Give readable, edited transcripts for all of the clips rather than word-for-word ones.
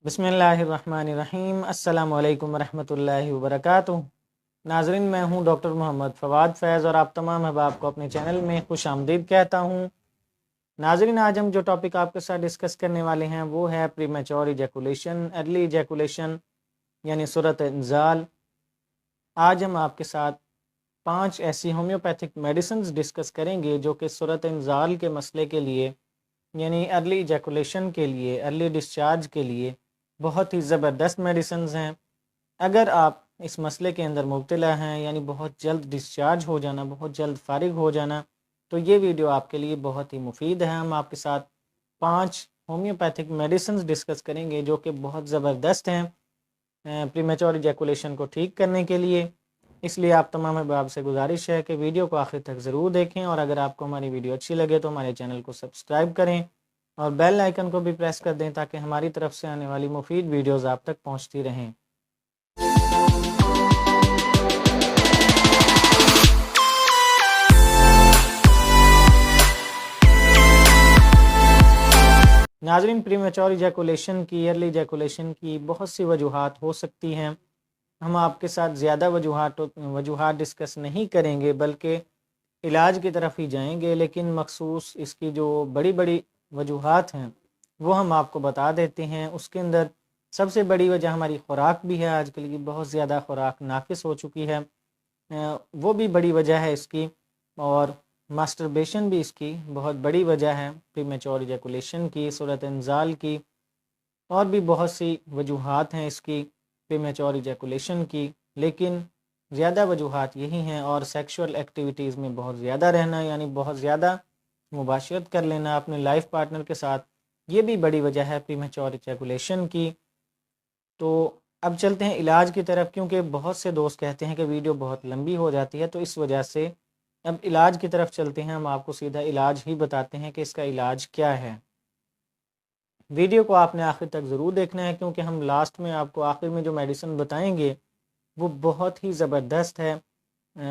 بسم اللہ الرحمن الرحیم۔ السلام علیکم ورحمۃ اللہ وبرکاتہ۔ ناظرین، میں ہوں ڈاکٹر محمد فواد فیض اور آپ تمام احباب کو اپنے چینل میں خوش آمدید کہتا ہوں۔ ناظرین، آج ہم جو ٹاپک آپ کے ساتھ ڈسکس کرنے والے ہیں وہ ہے پری میچور ایجیکولیشن، ارلی ایجیکولیشن یعنی صورت انزال۔ آج ہم آپ کے ساتھ 5 ایسی ہومیوپیتھک میڈیسنز ڈسکس کریں گے جو کہ صورت انزال کے مسئلے کے لیے یعنی ارلی ایجیکولیشن کے لیے، ارلی ڈسچارج کے لیے بہت ہی زبردست میڈیسنز ہیں۔ اگر آپ اس مسئلے کے اندر مبتلا ہیں یعنی بہت جلد ڈسچارج ہو جانا، بہت جلد فارغ ہو جانا، تو یہ ویڈیو آپ کے لیے بہت ہی مفید ہے۔ ہم آپ کے ساتھ 5 ہومیوپیتھک میڈیسنز ڈسکس کریں گے جو کہ بہت زبردست ہیں پری میچور ایجیکولیشن کو ٹھیک کرنے کے لیے۔ اس لیے آپ تمام احباب سے گزارش ہے کہ ویڈیو کو آخر تک ضرور دیکھیں، اور اگر آپ کو ہماری ویڈیو اچھی لگے تو ہمارے چینل کو سبسکرائب کریں اور بیل آئیکن کو بھی پریس کر دیں تاکہ ہماری طرف سے آنے والی مفید ویڈیوز آپ تک پہنچتی رہیں۔ ناظرین، پری میچور ایجیکولیشن کی، ارلی ایجیکولیشن کی بہت سی وجوہات ہو سکتی ہیں۔ ہم آپ کے ساتھ زیادہ وجوہات ڈسکس نہیں کریں گے بلکہ علاج کی طرف ہی جائیں گے، لیکن مخصوص اس کی جو بڑی بڑی وجوہات ہیں وہ ہم آپ کو بتا دیتے ہیں۔ اس کے اندر سب سے بڑی وجہ ہماری خوراک بھی ہے۔ آج کل کی بہت زیادہ خوراک ناقص ہو چکی ہے، وہ بھی بڑی وجہ ہے اس کی، اور ماسٹربیشن بھی اس کی بہت بڑی وجہ ہے پری میچور ایجیکولیشن کی، صورت انزال کی، اور بھی بہت سی وجوہات ہیں اس کی پری میچور ایجیکولیشن کی، لیکن زیادہ وجوہات یہی ہیں۔ اور سیکشول ایکٹیویٹیز میں بہت زیادہ رہنا یعنی بہت زیادہ مباشرت کر لینا اپنے لائف پارٹنر کے ساتھ، یہ بھی بڑی وجہ ہے پری میچور ایجیکولیشن کی۔ تو اب چلتے ہیں علاج کی طرف، کیونکہ بہت سے دوست کہتے ہیں کہ ویڈیو بہت لمبی ہو جاتی ہے، تو اس وجہ سے اب علاج کی طرف چلتے ہیں۔ ہم آپ کو سیدھا علاج ہی بتاتے ہیں کہ اس کا علاج کیا ہے۔ ویڈیو کو آپ نے آخر تک ضرور دیکھنا ہے، کیونکہ ہم لاسٹ میں آپ کو آخر میں جو میڈیسن بتائیں گے وہ بہت ہی زبردست ہے۔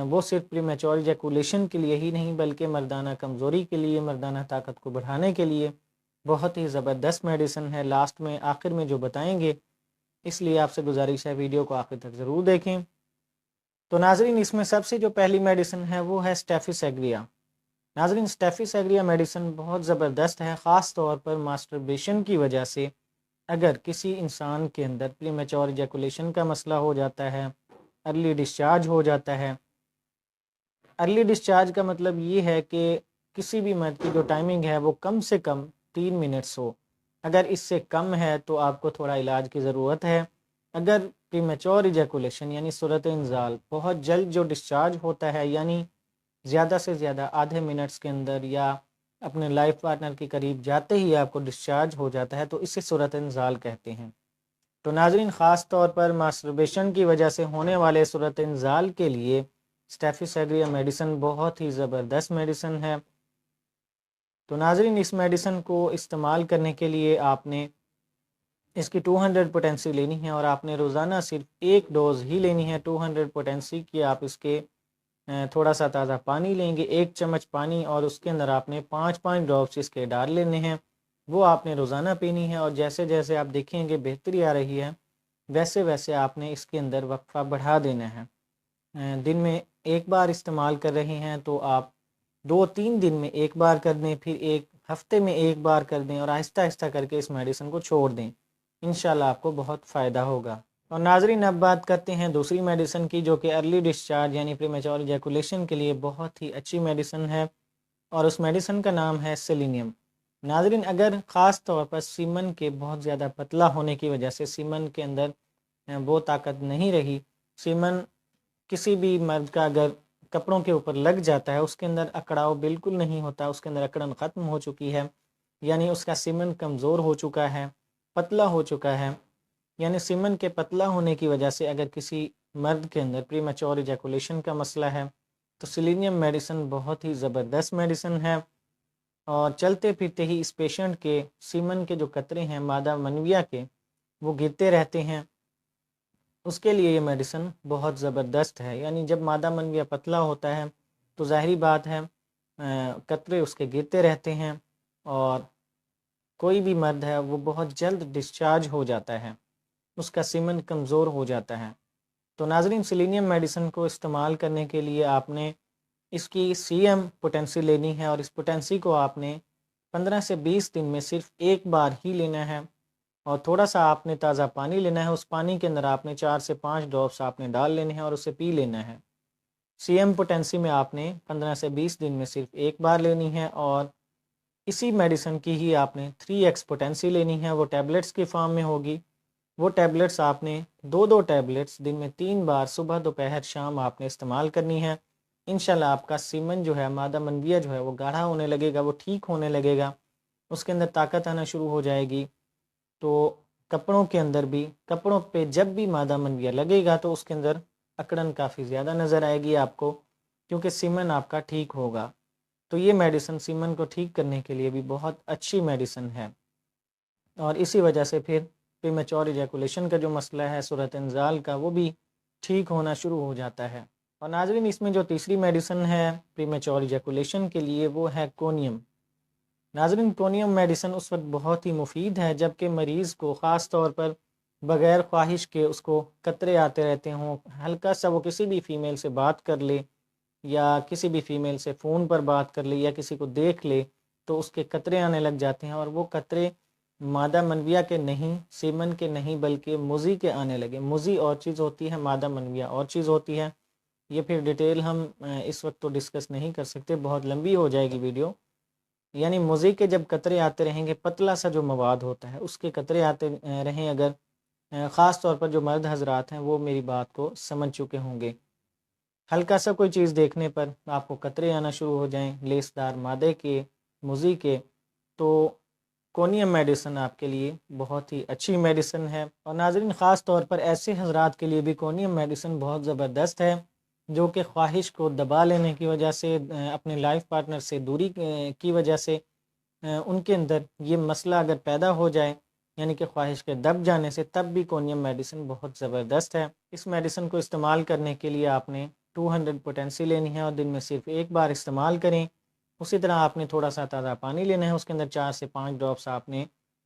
وہ صرف پری میچور ایجیکولیشن کے لیے ہی نہیں بلکہ مردانہ کمزوری کے لیے، مردانہ طاقت کو بڑھانے کے لیے بہت ہی زبردست میڈیسن ہے۔ لاسٹ میں آخر میں جو بتائیں گے، اس لیے آپ سے گزارش ہے ویڈیو کو آخر تک ضرور دیکھیں۔ تو ناظرین، اس میں سب سے جو پہلی میڈیسن ہے وہ ہے اسٹیفس ایگریا۔ ناظرین، اسٹیفس ایگریا میڈیسن بہت زبردست ہے، خاص طور پر ماسٹربیشن کی وجہ سے اگر کسی انسان کے اندر پری میچور ایجیکولیشن کا مسئلہ ہو جاتا ہے، ارلی ڈسچارج ہو جاتا ہے۔ ارلی ڈسچارج کا مطلب یہ ہے کہ کسی بھی مرد کی جو ٹائمنگ ہے وہ کم سے کم 3 منٹس ہو۔ اگر اس سے کم ہے تو آپ کو تھوڑا علاج کی ضرورت ہے۔ اگر پری میچور ایجیکولیشن یعنی صورت انزال بہت جلد جو ڈسچارج ہوتا ہے، یعنی زیادہ سے زیادہ آدھے منٹس کے اندر یا اپنے لائف پارٹنر کے قریب جاتے ہی آپ کو ڈسچارج ہو جاتا ہے، تو اسے صورت انزال کہتے ہیں۔ تو ناظرین، خاص طور پر ماسٹربیشن کی وجہ سے ہونے والے صورت انزال کے لیے اسٹیفس ایگریا میڈیسن بہت ہی زبردست میڈیسن ہے۔ تو ناظرین، اس میڈیسن کو استعمال کرنے کے لیے آپ نے اس کی 200 پوٹینسی لینی ہے، اور آپ نے روزانہ صرف ایک ڈوز ہی لینی ہے 200 پوٹینسی کی۔ آپ اس کے تھوڑا سا تازہ پانی لیں گے، 1 چمچ پانی، اور اس کے اندر آپ نے 5 ڈراپس اس کے ڈال لینے ہیں۔ وہ آپ نے روزانہ پینی ہے، اور جیسے جیسے آپ دیکھیں گے بہتری آ رہی ہے ویسے ویسے آپ نے اس کے اندر وقفہ بڑھا دینا ہے۔ دن میں ایک بار استعمال کر رہے ہیں تو آپ 2-3 دن میں ایک بار کر دیں، پھر ایک ہفتے میں ایک بار کر دیں، اور آہستہ آہستہ کر کے اس میڈیسن کو چھوڑ دیں۔ انشاءاللہ آپ کو بہت فائدہ ہوگا۔ اور ناظرین، اب بات کرتے ہیں دوسری میڈیسن کی جو کہ ارلی ڈسچارج یعنی پری میچور ایجیکولیشن کے لیے بہت ہی اچھی میڈیسن ہے، اور اس میڈیسن کا نام ہے سیلینیم۔ ناظرین، اگر خاص طور پر سیمن کے بہت زیادہ پتلا ہونے کی وجہ سے سیمن کے اندر وہ طاقت نہیں رہی، سیمن کسی بھی مرد کا اگر کپڑوں کے اوپر لگ جاتا ہے اس کے اندر اکڑاؤ بالکل نہیں ہوتا، اس کے اندر اکڑن ختم ہو چکی ہے، یعنی اس کا سیمن کمزور ہو چکا ہے، پتلا ہو چکا ہے، یعنی سیمن کے پتلا ہونے کی وجہ سے اگر کسی مرد کے اندر پری میچور ایجیکولیشن کا مسئلہ ہے تو سیلینیم میڈیسن بہت ہی زبردست میڈیسن ہے۔ اور چلتے پھرتے ہی اس پیشنٹ کے سیمن کے جو قطرے ہیں مادہ منویہ کے، وہ گرتے رہتے ہیں، اس کے لیے یہ میڈیسن بہت زبردست ہے۔ یعنی جب مادہ منویہ پتلا ہوتا ہے تو ظاہری بات ہے قطرے اس کے گرتے رہتے ہیں، اور کوئی بھی مرد ہے وہ بہت جلد ڈسچارج ہو جاتا ہے، اس کا سیمن کمزور ہو جاتا ہے۔ تو ناظرین، سیلینیم میڈیسن کو استعمال کرنے کے لیے آپ نے اس کی سی ایم پوٹینسی لینی ہے، اور اس پوٹینسی کو آپ نے 15 سے 20 دن میں صرف ایک بار ہی لینا ہے، اور تھوڑا سا آپ نے تازہ پانی لینا ہے، اس پانی کے اندر آپ نے 4 سے 5 ڈراپس آپ نے ڈال لینے ہیں اور اسے پی لینا ہے۔ سی ایم پوٹینسی میں آپ نے 15 سے 20 دن میں صرف ایک بار لینی ہے، اور اسی میڈیسن کی ہی آپ نے 3x پوٹینسی لینی ہے، وہ ٹیبلٹس کی فارم میں ہوگی۔ وہ ٹیبلٹس آپ نے دو ٹیبلٹس دن میں 3 بار صبح دوپہر شام آپ نے استعمال کرنی ہے۔ انشاءاللہ آپ کا سیمن جو ہے، مادہ منویہ جو ہے، وہ گاڑھا ہونے لگے گا، وہ ٹھیک ہونے لگے گا، اس کے اندر طاقت آنا شروع ہو جائے گی۔ تو کپڑوں کے اندر بھی، کپڑوں پہ جب بھی مادہ منویہ لگے گا تو اس کے اندر اکڑن کافی زیادہ نظر آئے گی آپ کو، کیونکہ سیمن آپ کا ٹھیک ہوگا۔ تو یہ میڈیسن سیمن کو ٹھیک کرنے کے لیے بھی بہت اچھی میڈیسن ہے، اور اسی وجہ سے پھر پریمیچور ایجیکولیشن کا جو مسئلہ ہے، صورت انزال کا، وہ بھی ٹھیک ہونا شروع ہو جاتا ہے۔ اور ناظرین، اس میں جو تیسری میڈیسن ہے پریمیچور ایجیکولیشن کے لیے، وہ ہے کونیم۔ ناظرین، کونیم میڈیسن اس وقت بہت ہی مفید ہے جبکہ مریض کو خاص طور پر بغیر خواہش کے اس کو قطرے آتے رہتے ہوں، ہلکا سا وہ کسی بھی فیمیل سے بات کر لے یا کسی بھی فیمیل سے فون پر بات کر لے یا کسی کو دیکھ لے تو اس کے قطرے آنے لگ جاتے ہیں، اور وہ قطرے مادہ منویہ کے نہیں، سیمن کے نہیں، بلکہ مزی کے آنے لگے۔ مزی اور چیز ہوتی ہے، مادہ منویہ اور چیز ہوتی ہے۔ یہ پھر ڈیٹیل ہم اس وقت تو ڈسکس نہیں کر سکتے، بہت لمبی ہو جائے گی ویڈیو۔ یعنی مزی کے جب قطرے آتے رہیں گے، پتلا سا جو مواد ہوتا ہے اس کے قطرے آتے رہیں، اگر خاص طور پر جو مرد حضرات ہیں وہ میری بات کو سمجھ چکے ہوں گے، ہلکا سا کوئی چیز دیکھنے پر آپ کو قطرے آنا شروع ہو جائیں لیسدار مادے کے، مزی کے، تو کونیم میڈیسن آپ کے لیے بہت ہی اچھی میڈیسن ہے۔ اور ناظرین، خاص طور پر ایسے حضرات کے لیے بھی کونیم میڈیسن بہت زبردست ہے جو کہ خواہش کو دبا لینے کی وجہ سے، اپنے لائف پارٹنر سے دوری کی وجہ سے ان کے اندر یہ مسئلہ اگر پیدا ہو جائے، یعنی کہ خواہش کے دب جانے سے، تب بھی کونیم میڈیسن بہت زبردست ہے۔ اس میڈیسن کو استعمال کرنے کے لیے آپ نے 200 پوٹینسی لینی ہے اور دن میں صرف ایک بار استعمال کریں۔ اسی طرح آپ نے تھوڑا سا تازہ پانی لینا ہے، اس کے اندر 4 سے 5 ڈراپس آپ نے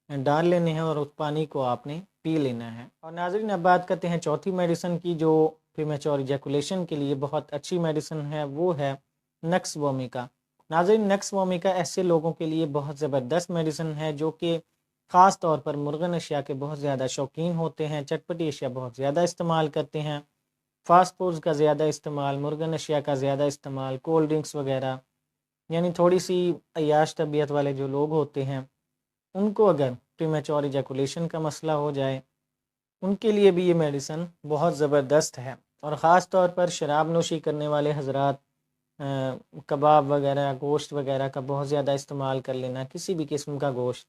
ڈال لینے ہیں اور اس پانی کو آپ نے پی لینا ہے۔ اور ناظرین، اب بات کرتے ہیں چوتھی میڈیسن کی جو پریمیچور ایجیکولیشن کے لیے بہت اچھی میڈیسن ہے، وہ ہے نکس وومیکا۔ ناظرین، نکس وومیکا ایسے لوگوں کے لیے بہت زبردست میڈیسن ہے جو کہ خاص طور پر مرغن اشیاء کے بہت زیادہ شوقین ہوتے ہیں، چٹپٹی اشیاء بہت زیادہ استعمال کرتے ہیں، فاسٹ فوڈز کا زیادہ استعمال، مرغن اشیاء کا زیادہ استعمال، کولڈ ڈرنکس وغیرہ، یعنی تھوڑی سی عیاش طبیعت والے جو لوگ ہوتے ہیں، ان کو اگر پریمیچور ایجیکولیشن کا مسئلہ ہو جائے، ان کے لیے بھی یہ میڈیسن بہت زبردست ہے۔ اور خاص طور پر شراب نوشی کرنے والے حضرات، کباب وغیرہ، گوشت وغیرہ کا بہت زیادہ استعمال کر لینا، کسی بھی قسم کا گوشت،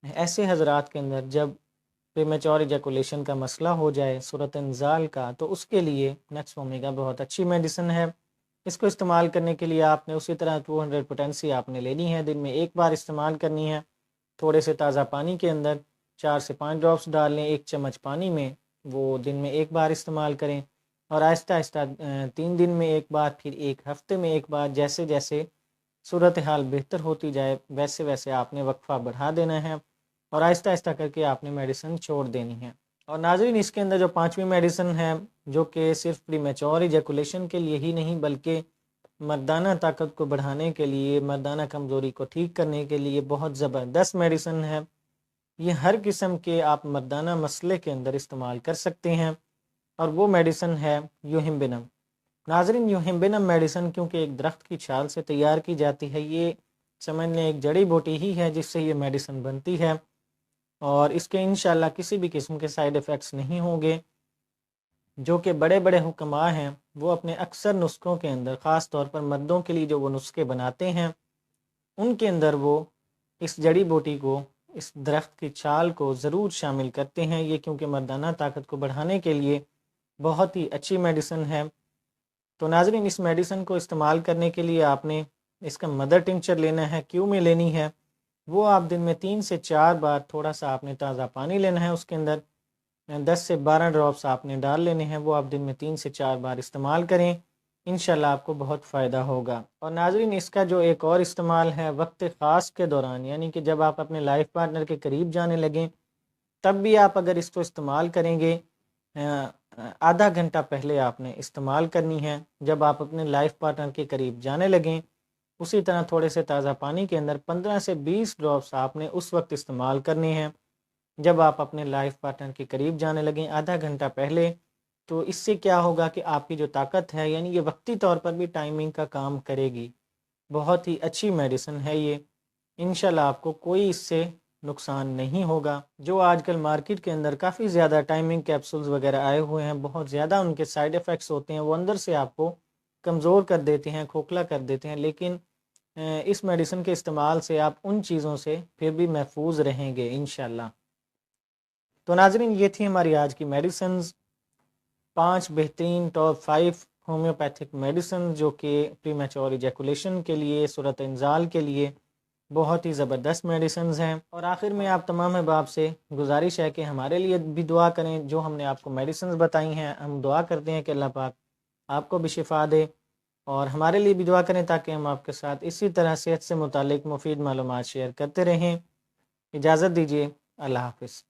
ایسے حضرات کے اندر جب پریمیچور ایجیکولیشن کا مسئلہ ہو جائے، صورت انزال کا، تو اس کے لیے نکس وومیکا بہت اچھی میڈیسن ہے۔ اس کو استعمال کرنے کے لیے آپ نے اسی طرح 200 پوٹینسی آپ نے لینی ہے، دن میں ایک بار استعمال کرنی ہے، تھوڑے سے تازہ پانی کے اندر 4 سے 5 ڈراپس ڈال لیں ایک چمچ پانی میں، وہ دن میں ایک بار استعمال کریں، اور آہستہ آہستہ 3 دن میں ایک بار، پھر ایک ہفتے میں ایک بار، جیسے جیسے صورتحال بہتر ہوتی جائے ویسے ویسے آپ نے وقفہ بڑھا دینا ہے، اور آہستہ آہستہ کر کے آپ نے میڈیسن چھوڑ دینی ہے۔ اور ناظرین، اس کے اندر جو 5ویں میڈیسن ہے، جو کہ صرف پریمیچور ایجیکولیشن کے لیے ہی نہیں بلکہ مردانہ طاقت کو بڑھانے کے لیے، مردانہ کمزوری کو ٹھیک کرنے کے لیے بہت زبردست میڈیسن ہے۔ یہ ہر قسم کے آپ مردانہ مسئلے کے اندر استعمال کر سکتے ہیں، اور وہ میڈیسن ہے یوہمبینم۔ ناظرین، یوہمبینم میڈیسن کیونکہ ایک درخت کی چھال سے تیار کی جاتی ہے، یہ سمجھ لیں ایک جڑی بوٹی ہی ہے جس سے یہ میڈیسن بنتی ہے، اور اس کے انشاءاللہ کسی بھی قسم کے سائیڈ ایفیکٹس نہیں ہوں گے۔ جو کہ بڑے بڑے حکماء ہیں وہ اپنے اکثر نسخوں کے اندر، خاص طور پر مردوں کے لیے جو وہ نسخے بناتے ہیں، ان کے اندر وہ اس جڑی بوٹی کو، اس درخت کی چھال کو ضرور شامل کرتے ہیں، یہ کیونکہ مردانہ طاقت کو بڑھانے کے لیے بہت ہی اچھی میڈیسن ہے۔ تو ناظرین، اس میڈیسن کو استعمال کرنے کے لیے آپ نے اس کا مدر ٹنکچر لینا ہے، کیوں میں لینی ہے، وہ آپ دن میں 3 سے 4 بار، تھوڑا سا آپ نے تازہ پانی لینا ہے، اس کے اندر 10 سے 12 ڈراپس آپ نے ڈال لینے ہیں، وہ آپ دن میں 3 سے 4 بار استعمال کریں، انشاءاللہ آپ کو بہت فائدہ ہوگا۔ اور ناظرین، اس کا جو ایک اور استعمال ہے وقت خاص کے دوران، یعنی کہ جب آپ اپنے لائف پارٹنر کے قریب جانے لگیں تب بھی آپ اگر اس کو استعمال کریں گے، آدھا گھنٹہ پہلے آپ نے استعمال کرنی ہے۔ جب آپ اپنے لائف پارٹنر کے قریب جانے لگیں، اسی طرح تھوڑے سے تازہ پانی کے اندر 15 سے 20 ڈراپس آپ نے اس وقت استعمال کرنے ہیں جب آپ اپنے لائف پارٹنر کے قریب جانے لگیں آدھا گھنٹہ پہلے۔ تو اس سے کیا ہوگا کہ آپ کی جو طاقت ہے، یعنی یہ وقتی طور پر بھی ٹائمنگ کا کام کرے گی۔ بہت ہی اچھی میڈیسن ہے یہ، انشاءاللہ آپ کو کوئی اس سے نقصان نہیں ہوگا۔ جو آج کل مارکیٹ کے اندر کافی زیادہ ٹائمنگ کیپسولز وغیرہ آئے ہوئے ہیں، بہت زیادہ ان کے سائیڈ ایفیکٹس ہوتے ہیں، وہ اندر سے آپ کو کمزور کر دیتے ہیں، کھوکھلا کر دیتے ہیں، لیکن اس میڈیسن کے استعمال سے آپ ان چیزوں سے پھر بھی محفوظ رہیں گے انشاءاللہ۔ تو ناظرین، یہ تھی ہماری آج کی میڈیسنز، 5 بہترین ٹاپ 5 ہومیوپیتھک میڈیسن جو کہ پری میچور ایجیکولیشن کے لیے، صورت انزال کے لیے بہت ہی زبردست میڈیسنز ہیں۔ اور آخر میں آپ تمام احباب سے گزارش ہے کہ ہمارے لیے بھی دعا کریں، جو ہم نے آپ کو میڈیسنز بتائی ہیں ہم دعا کرتے ہیں کہ اللہ پاک آپ کو بھی شفا دے، اور ہمارے لیے بھی دعا کریں تاکہ ہم آپ کے ساتھ اسی طرح صحت سے متعلق مفید معلومات شیئر کرتے رہیں۔ اجازت دیجیے، اللہ حافظ۔